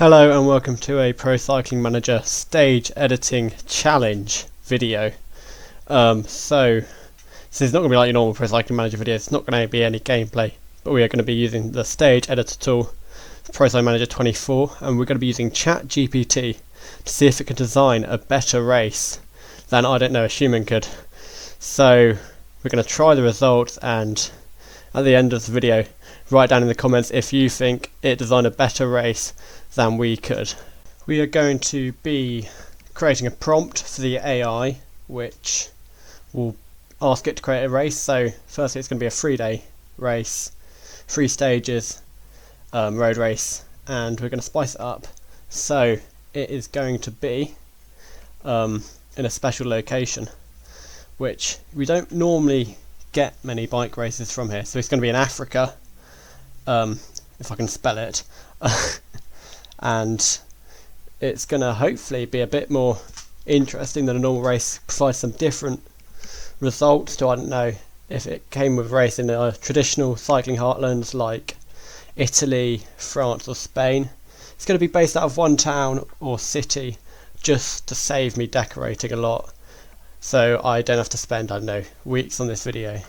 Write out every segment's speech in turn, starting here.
Hello and welcome to a Pro Cycling Manager stage editing challenge video. So this is not going to be like your normal Pro Cycling Manager video. It's not going to be any gameplay, but we are going to be using the stage editor tool, Pro Cycling Manager 24, and we're going to be using ChatGPT to see if it can design a better race than, I don't know, a human could. So we're going to try the results, and at the end of the video write down in the comments if you think it designed a better race than we could. We are going to be creating a prompt for the AI which will ask it to create a race. So firstly it's going to be a 3-day race, 3 stages, road race, and we're going to spice it up. So it is going to be in a special location which we don't normally get many bike races from here. So it's going to be in Africa, if I can spell it. And it's going to hopefully be a bit more interesting than a normal race, provide some different results to, I don't know, if it came with a race in a traditional cycling heartlands like Italy, France or Spain. It's going to be based out of one town or city just to save me decorating a lot, so I don't have to spend, I don't know, weeks on this video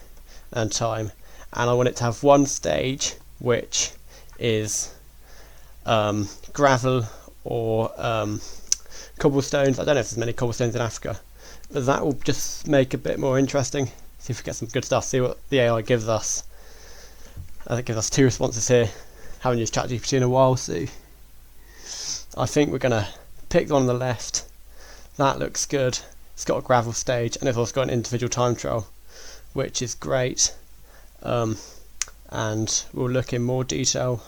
and time. And I want it to have one stage which is gravel or cobblestones. I don't know if there's many cobblestones in Africa, but that will just make it a bit more interesting. See if we get some good stuff, see what the AI gives us. It gives us 2 responses here. Haven't used ChatGPT in a while, so I think we're going to pick the one on the left. That looks good. It's got a gravel stage and it's also got an individual time trial, which is great. And we'll look in more detail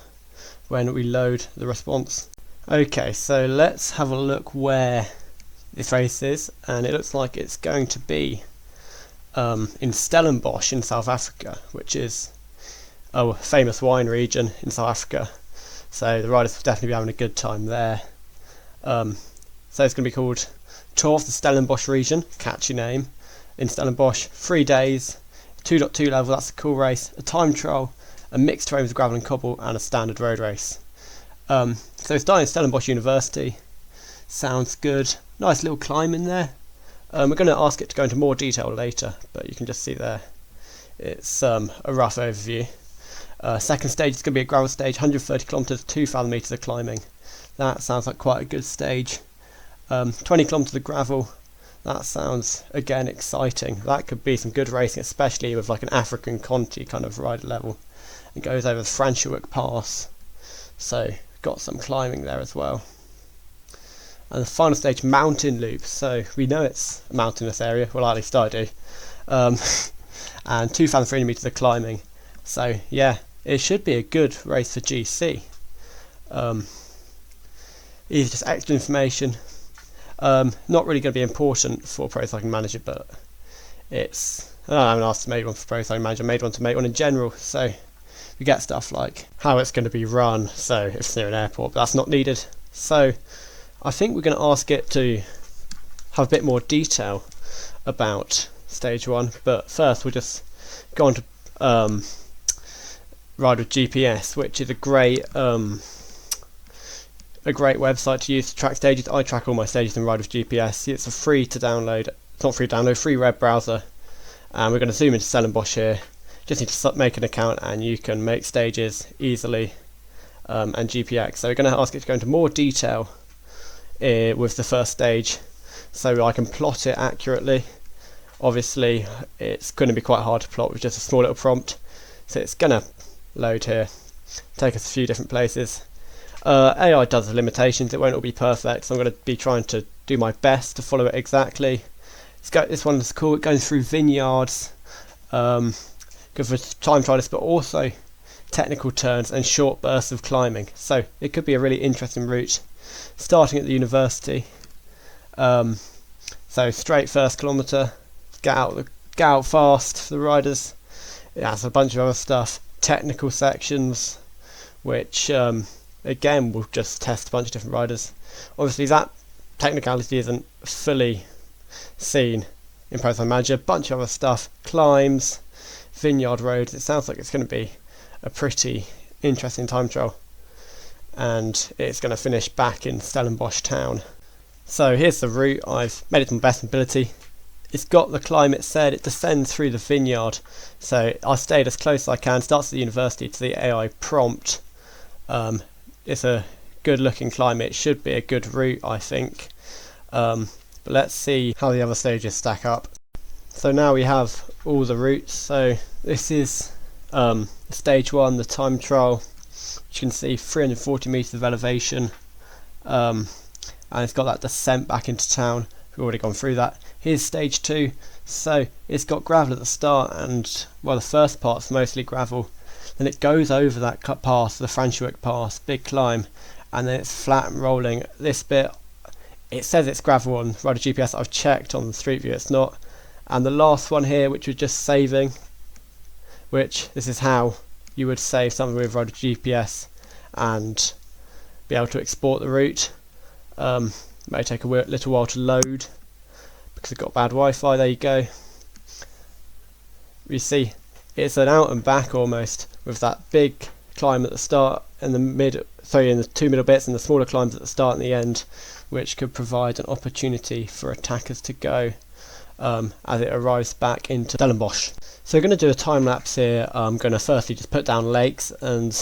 when we load the response. Okay, so let's have a look where this race is, and it looks like it's going to be in Stellenbosch in South Africa, which is a famous wine region in South Africa, so the riders will definitely be having a good time there. So it's going to be called Tour of the Stellenbosch region, catchy name, in Stellenbosch, 3 days, 2.2 level, that's a cool race, a time trial, a mixed terrain with gravel and cobble, and a standard road race. So it's done in Stellenbosch University. Sounds good. Nice little climb in there. We're going to ask it to go into more detail later, but you can just see there it's a rough overview. Second stage is going to be a gravel stage, 130 kilometers, 2,000 meters of climbing. That sounds like quite a good stage. 20 kilometers of gravel. That sounds, again, exciting. That could be some good racing, especially with like an African Conti kind of rider level. It goes over the Franschhoek Pass, so got some climbing there as well. And the final stage, mountain loop. So we know it's a mountainous area, well at least I do. And 2,300 meters of climbing. So yeah, it should be a good race for GC. Either just extra information. Not really going to be important for Pro Cycling Manager, but it's, I haven't asked to make one for Pro Cycling Manager, I made one to make one in general, so we get stuff like how it's going to be run, so if it's near an airport, but that's not needed. So I think we're going to ask it to have a bit more detail about stage 1, but first we'll just go on to Ride with GPS, which is a great website to use to track stages. I track all my stages in Ride with GPS. It's a free to download, it's not free to download, free web browser. And we're going to zoom into Stellenbosch here. Just need to make an account and you can make stages easily, and GPX. So we're going to ask it to go into more detail with the first stage so I can plot it accurately. Obviously it's going to be quite hard to plot with just a small little prompt, so it's going to load here, take us a few different places. AI does have limitations, it won't all be perfect, so I'm going to be trying to do my best to follow it exactly. This one's cool, it goes through vineyards, good for time trialists, but also technical turns and short bursts of climbing, so it could be a really interesting route. Starting at the university, so straight first kilometre, get out fast for the riders. It has a bunch of other stuff, technical sections, which again we'll just test a bunch of different riders. Obviously that technicality isn't fully seen in Pro Cycling Manager. A bunch of other stuff, climbs, vineyard roads. It sounds like it's going to be a pretty interesting time trial. and it's going to finish back in Stellenbosch town. So here's the route. I've made it to my best ability. It's got the climb. It said it descends through the vineyard, so I stayed as close as I can. Starts at the university to the AI prompt. It's a good looking climb. It should be a good route, I think. But let's see how the other stages stack up. So now we have all the routes. So this is stage 1, the time trial. You can see 340 meters of elevation, and it's got that descent back into town. We've already gone through that. Here's stage 2. So it's got gravel at the start, and well, the first part's mostly gravel. Then it goes over that pass, the Franschhoek Pass, big climb, and then it's flat and rolling. This bit, it says it's gravel on Rider GPS. I've checked on the Street View, it's not. And the last one here, which was just saving, which this is how you would save something with Rider GPS and be able to export the route. May take a little while to load because it's got bad Wi-Fi. There you go. You see, it's an out and back almost, with that big climb at the start and in the two middle bits, and the smaller climbs at the start and the end, which could provide an opportunity for attackers to go as it arrives back into Stellenbosch. So we're going to do a time lapse here. I'm going to firstly just put down lakes and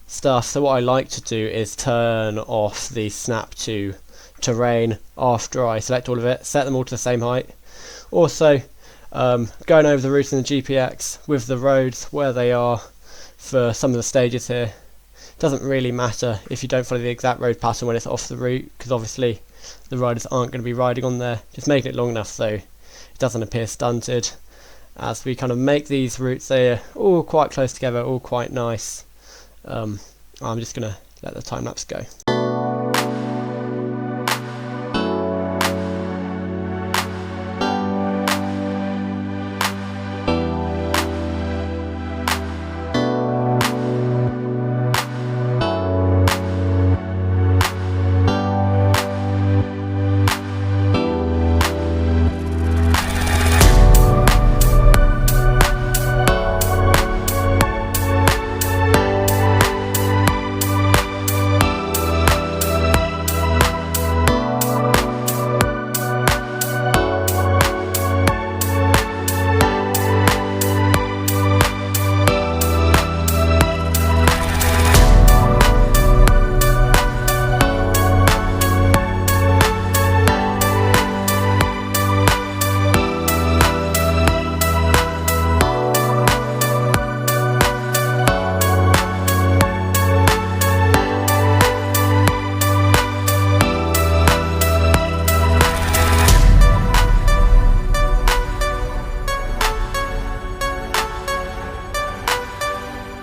stuff. So what I like to do is turn off the snap to terrain after I select all of it, set them all to the same height. Also, going over the routes in the GPX with the roads where they are for some of the stages here. Doesn't really matter if you don't follow the exact road pattern when it's off the route, because obviously the riders aren't going to be riding on there. Just making it long enough so it doesn't appear stunted. As we kind of make these routes, they're all quite close together, all quite nice. I'm just going to let the time lapse go.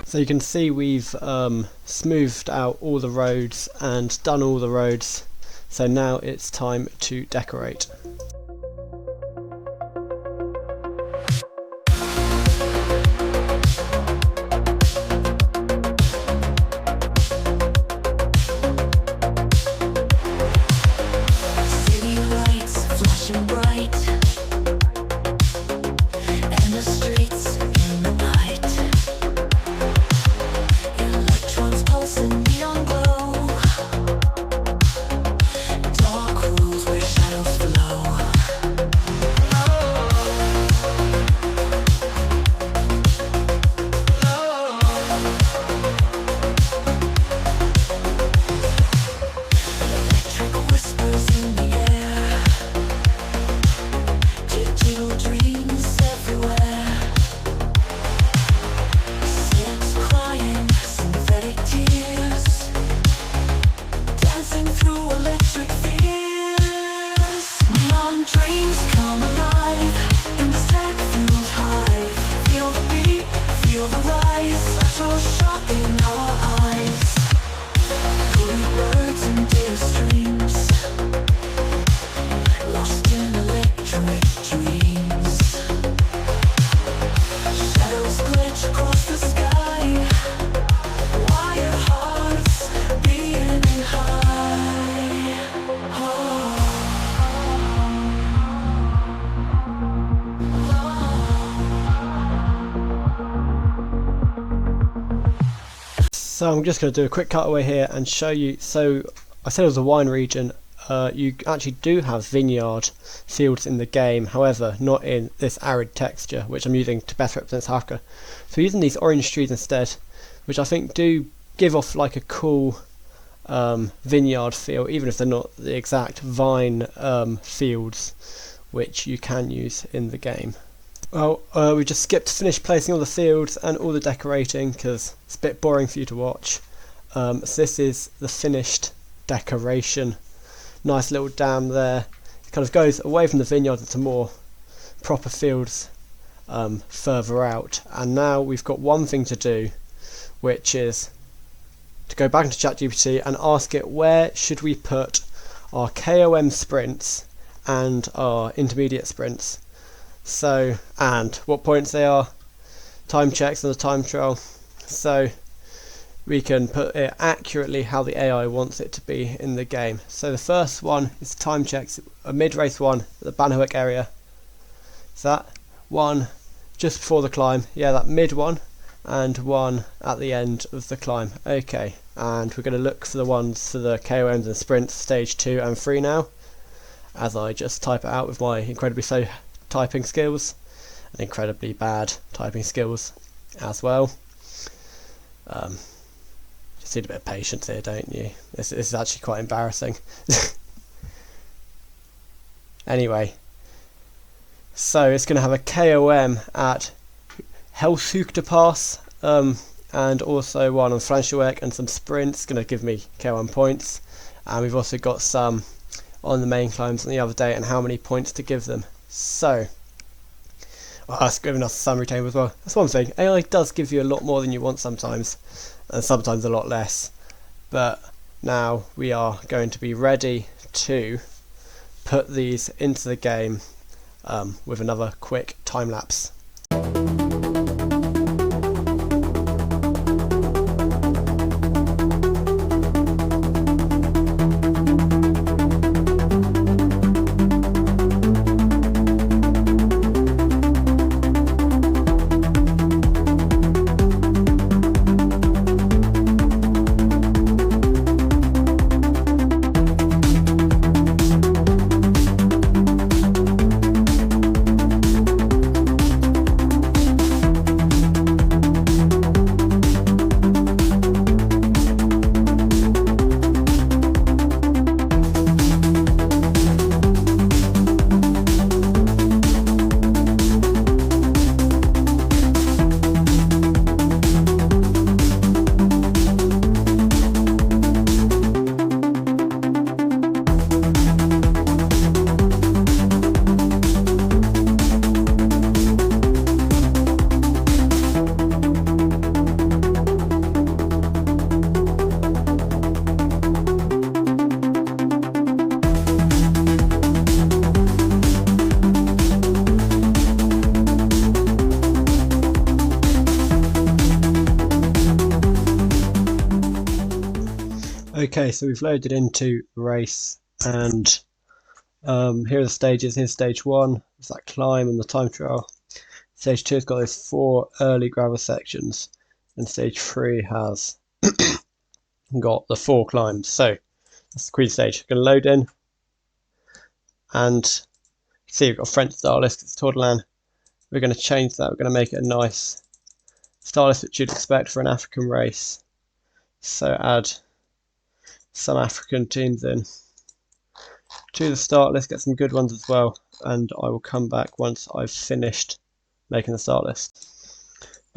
So you can see we've smoothed out all the roads and done all the roads. So now it's time to decorate. Dark rooms where shadows flow. So I'm just going to do a quick cutaway here and show you. So I said it was a wine region. You actually do have vineyard fields in the game, however not in this arid texture, which I'm using to best represent South Africa. So using these orange trees instead, which I think do give off like a cool vineyard feel, even if they're not the exact vine fields which you can use in the game. Well, we just skipped finish placing all the fields and all the decorating because it's a bit boring for you to watch. So this is the finished decoration. Nice little dam there. It kind of goes away from the vineyard into more proper fields further out. And now we've got one thing to do, which is to go back into ChatGPT and ask it where should we put our KOM sprints and our intermediate sprints. So, and what points they are, time checks and the time trial. So we can put it accurately how the AI wants it to be in the game. So the first one is time checks, a mid-race one at the Bannerwick area. Is that one just before the climb? Yeah, that mid one, and one at the end of the climb. Okay, and we're going to look for the ones for the KOMs and sprints stage 2 and 3 now, as I just type it out with my incredibly slow typing skills and incredibly bad typing skills as well. Just need a bit of patience here, don't you? This is actually quite embarrassing. Anyway, so it's going to have a KOM at Helshoekte Pass, and also one on Franschhoek and some sprints, going to give me KOM points. And we've also got some on the main climbs on the other day and how many points to give them. So, well, that's giving us a summary table as well. That's one thing. AI does give you a lot more than you want sometimes, and sometimes a lot less. But now we are going to be ready to put these into the game with another quick time lapse. Okay, so we've loaded into race, and here are the stages. Here's stage 1, it's that climb and the time trial. Stage 2 has got those 4 early gravel sections, and stage 3 has got the 4 climbs. So that's the queen stage. I'm going to load in, and see we've got a French style list, it's Tour de l'Ain. We're going to change that, we're going to make it a nice style list which you'd expect for an African race. So add some African teams in to the start list, get some good ones as well, and I will come back once I've finished making the start list.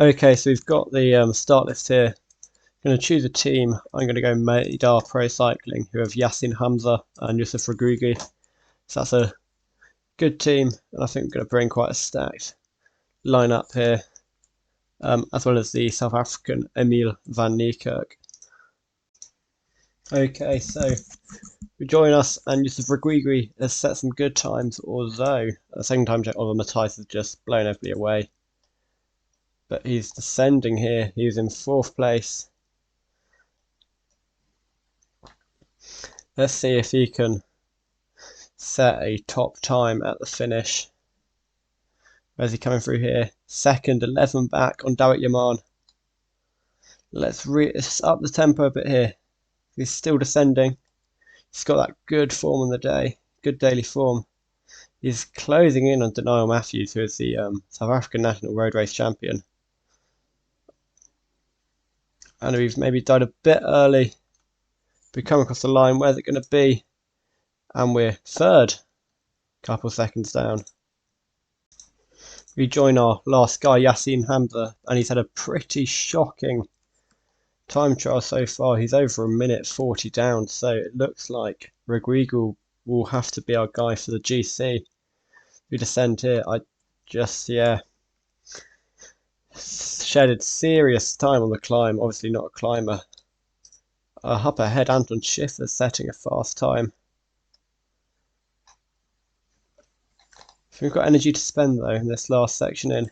Okay, so we've got the start list here. I'm going to choose a team. I'm going to go Madar Pro Cycling, who have Yasin Hamza and Yusuf Ragugi. So that's a good team, and I think we're going to bring quite a stacked lineup here, as well as the South African Emil van Niekerk. Okay, so join us, and Yusuf Ragugi has set some good times, although the second time check of Matthias has just blown everybody away. But he's descending here, he's in 4th place. Let's see if he can set a top time at the finish. Where's he coming through here? Second, 11 back on Dawit Yaman. Let's up the tempo a bit here. He's still descending. He's got that good form on the day, good daily form. He's closing in on Denial Matthews, who is the South African national road race champion. And we've maybe died a bit early. We come across the line. Where's it going to be? And we're third, couple seconds down. We join our last guy, Yassine Hamza, and he's had a pretty shocking time trial so far. He's over a minute 40 down, so it looks like Rodrigo will have to be our guy for the GC. We descend here. I just, shedded serious time on the climb. Obviously not a climber. Up ahead, Anton Schiffer's setting a fast time. So we've got energy to spend though in this last section in.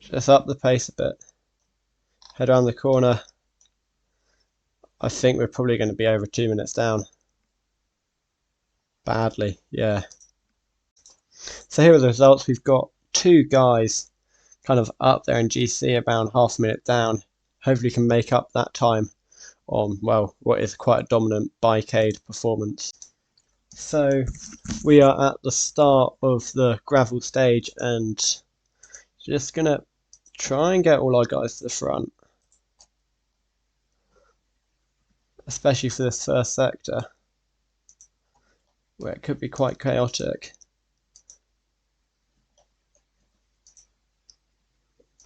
Just up the pace a bit. Head around the corner. I think we're probably going to be over 2 minutes down. Badly, yeah. So here are the results. We've got 2 guys kind of up there in GC, around half a minute down. Hopefully can make up that time on, well, what is quite a dominant bikeade performance. So we are at the start of the gravel stage and just going to try and get all our guys to the front, especially for this first sector where it could be quite chaotic.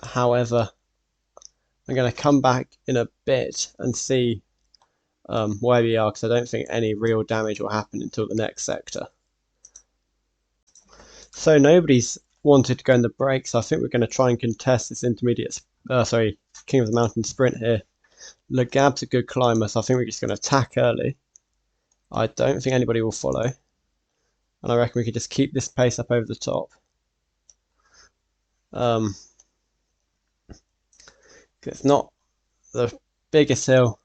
However, I'm going to come back in a bit and see where we are, because I don't think any real damage will happen until the next sector. So nobody's wanted to go in the break, so I think we're going to try and contest this intermediate, King of the Mountain sprint here. Le Gab's a good climber, so I think we're just going to attack early. I don't think anybody will follow, and I reckon we could just keep this pace up over the top. It's not the biggest hill.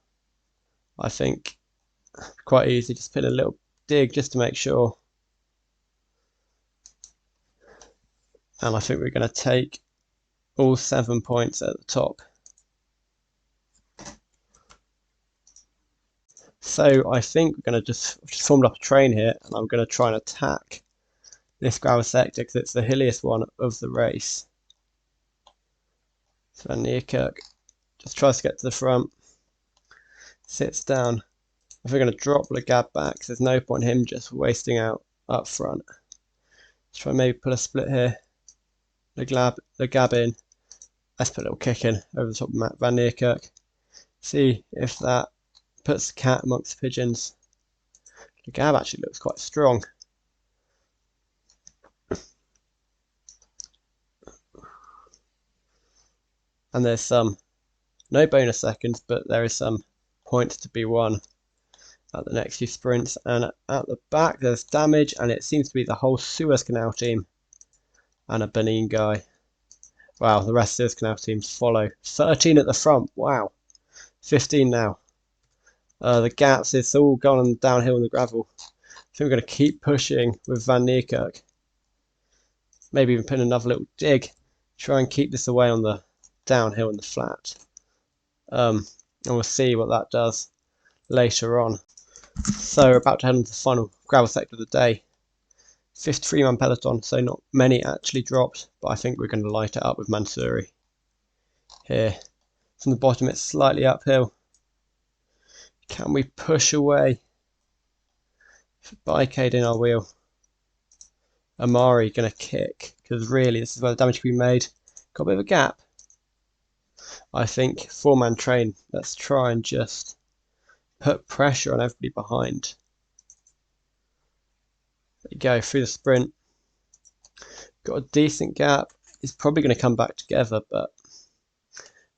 I think quite easy, just put a little dig just to make sure. And I think we're going to take all 7 points at the top. So I think we're going to just formed up a train here, and I'm going to try and attack this gravel sector because it's the hilliest one of the race. So Van Niekerk just tries to get to the front, sits down. If we're going to drop Le Gab back, there's no point in him just wasting out up front. Let's try and maybe put a split here. Le Gab in. Let's put a little kick in over the top of Van Niekerk. See if that puts the cat amongst the pigeons. Le Gab actually looks quite strong. And there's no bonus seconds, but there is some points to be won at the next few sprints. And at the back there's damage, and it seems to be the whole Suez Canal team and a Benin guy. Wow, the rest of the Suez Canal teams follow. 13 at the front, wow. 15 now. The gaps, it's all gone downhill in the gravel. I think we're going to keep pushing with Van Niekerk. Maybe even put another little dig. Try and keep this away on the downhill and the flat. And we'll see what that does later on. So we're about to head on to the final gravel sector of the day. 53-man peloton, so not many actually dropped, but I think we're going to light it up with Mansouri. Here, from the bottom it's slightly uphill. Can we push away? Bikeade in our wheel. Amari going to kick, because really this is where the damage can be made. Got a bit of a gap. I think 4-man train. Let's try and just put pressure on everybody behind. There you go, through the sprint. Got a decent gap. It's probably going to come back together, but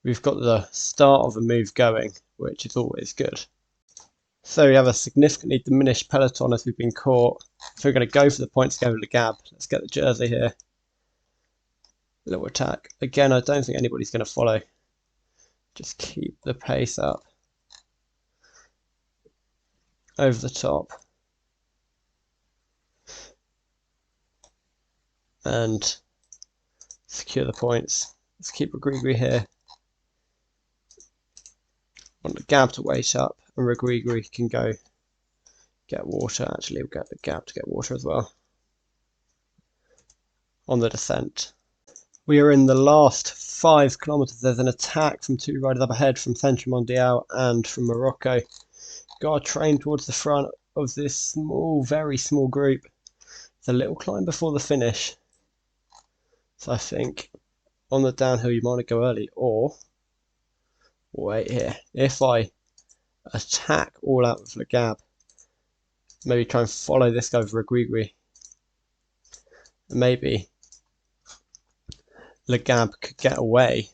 we've got the start of a move going, which is always good. So we have a significantly diminished peloton as we've been caught. So we're going to go for the points to go with Le Gab. Let's get the jersey here. Little attack. Again, I don't think anybody's going to follow. Just keep the pace up. Over the top. And secure the points. Let's keep Regrigri here. Want the Gab to wait up, and Regrigri can go get water. Actually, we'll get the Gab to get water as well. On the descent. We are in the last 5 kilometers. There's an attack from 2 riders up ahead from Centre Mondial and from Morocco. Got to train towards the front of this small, very small group. It's a little climb before the finish. So I think on the downhill you might go early, or wait here. If I attack all out with Le Gab, maybe try and follow this guy with Regrigri. Maybe Le Gab could get away.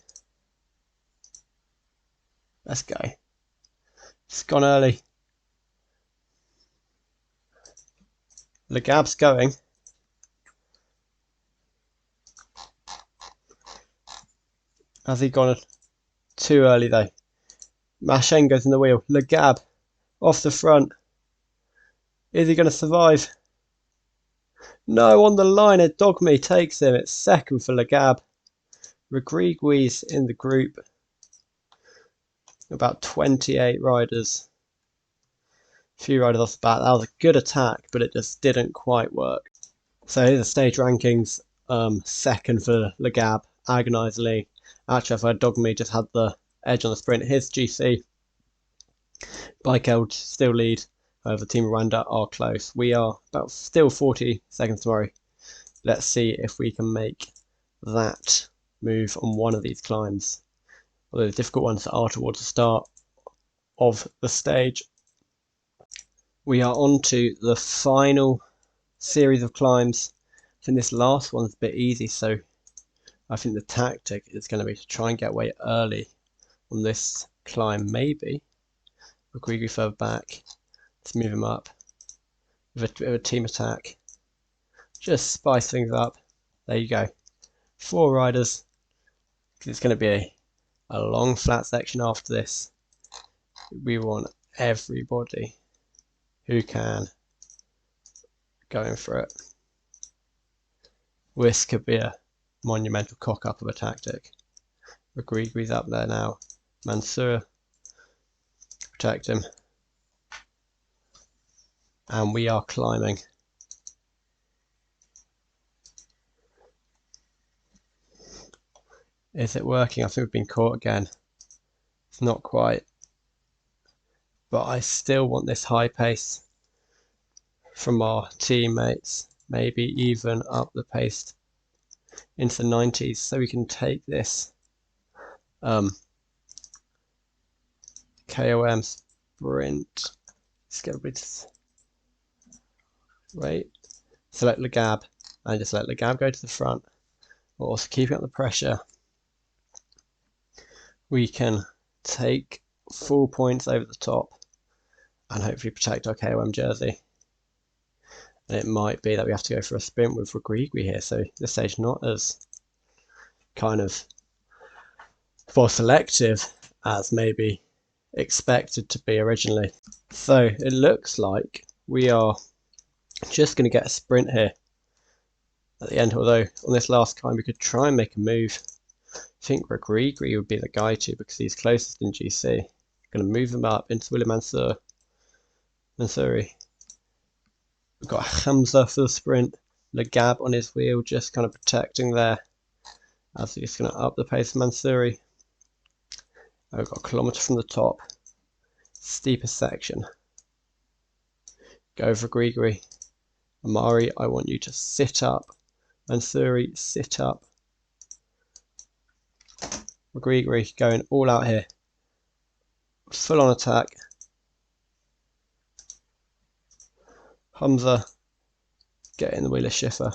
Let's go. It's gone early. Le Gab's going. Has he gone too early though? Machen goes in the wheel. Le Gab off the front. Is he going to survive? No, on the line. A Dogme takes him. It's second for Le Gab. Regrigri's in the group. About 28 riders. A few riders off the bat. That was a good attack, but it just didn't quite work. So here's the stage rankings. Second for Le Gab, agonisingly. Actually, I've heard Dogme just had the edge on the sprint. Here's GC. Bikeld still lead. However, Team Rwanda are close. We are about still 40 seconds tomorrow. Let's see if we can make that move on one of these climbs. Although the difficult ones are towards the start of the stage. We are on to the final series of climbs. I think this last one's a bit easy, so I think the tactic is going to be to try and get away early on this climb. Maybe Regrigri further back. Let's move him up with a team attack. Just spice things up. There you go. 4 riders. It's going to be a long flat section after this. We want everybody who can go in for it. This could be a monumental cock up of a tactic. Regrigri's up there now. Mansour, protect him. And we are climbing. Is it working? I think we've been caught again. It's not quite. But I still want this high pace from our teammates. Maybe even up the pace into the 90s so we can take this KOM sprint. Let's get rid of... Wait. Select Le Gab and just let Le Gab go to the front. We're also keeping up the pressure. We can take full points over the top and hopefully protect our KOM jersey. And it might be that we have to go for a sprint with Regrigri here, so this stage not as kind of selective as maybe expected to be originally. So it looks like we are just going to get a sprint here at the end, although on this last climb we could try and make a move. I think Regrigri would be the guy to because he's closest in GC. Going to move him up into William Mansouri. We've got Hamza for the sprint. Le Gab on his wheel, just kind of protecting there as he's going to up the pace of Mansouri. We've got a kilometre from the top. Steeper section. Go for Regrigri. Amari, I want you to sit up. Mansouri, sit up. Regrigri going all out here. Full on attack. Hamza, get in the wheel of Schiffer.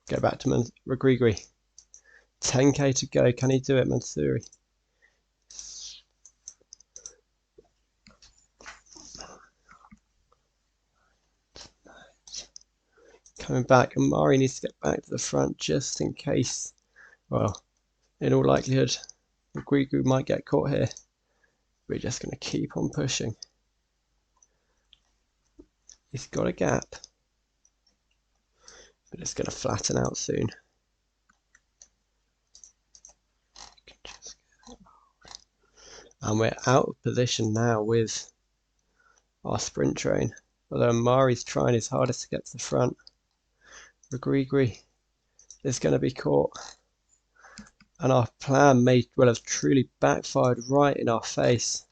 Go back to Regrigri. 10k to go. Can he do it, Mansouri? Coming back. Amari needs to get back to the front just in case. Well, in all likelihood, Regrigri might get caught here. We're just going to keep on pushing. He's got a gap. but it's going to flatten out soon. And we're out of position now with our sprint train. Although Mari's trying his hardest to get to the front. Regrigri is going to be caught. And our plan may well have truly backfired right in our face.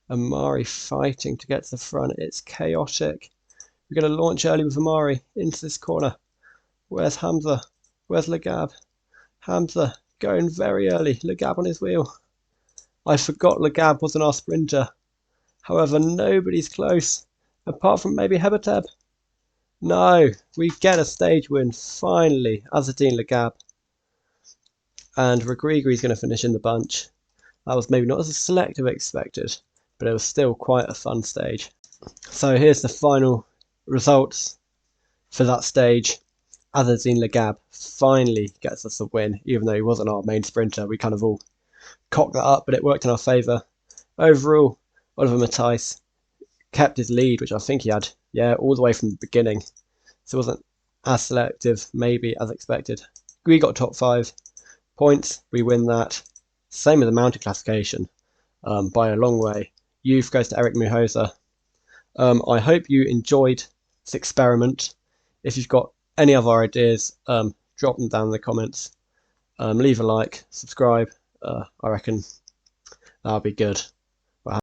Amari fighting to get to the front. It's chaotic. We're going to launch early with Amari into this corner. Where's Hamza? Where's Legab? Hamza going very early. Legab on his wheel. I forgot Legab wasn't our sprinter. However, nobody's close, apart from maybe Hebateb. No, we get a stage win, finally, Azzedine Legab. And Regrigri's going to finish in the bunch. That was maybe not as selective as expected, but it was still quite a fun stage. So here's the final results for that stage. Azzedine Legab finally gets us a win, even though he wasn't our main sprinter. We kind of all cocked that up, but it worked in our favour. Overall, Oliver Matthijs kept his lead, which I think he had, all the way from the beginning. So it wasn't as selective, maybe, as expected. We got top 5 points. We win that. Same with the mountain classification, by a long way. Youth goes to Eric Muhosa. I hope you enjoyed this experiment. If you've got any other ideas, drop them down in the comments. Leave a like, subscribe. I reckon that'll be good.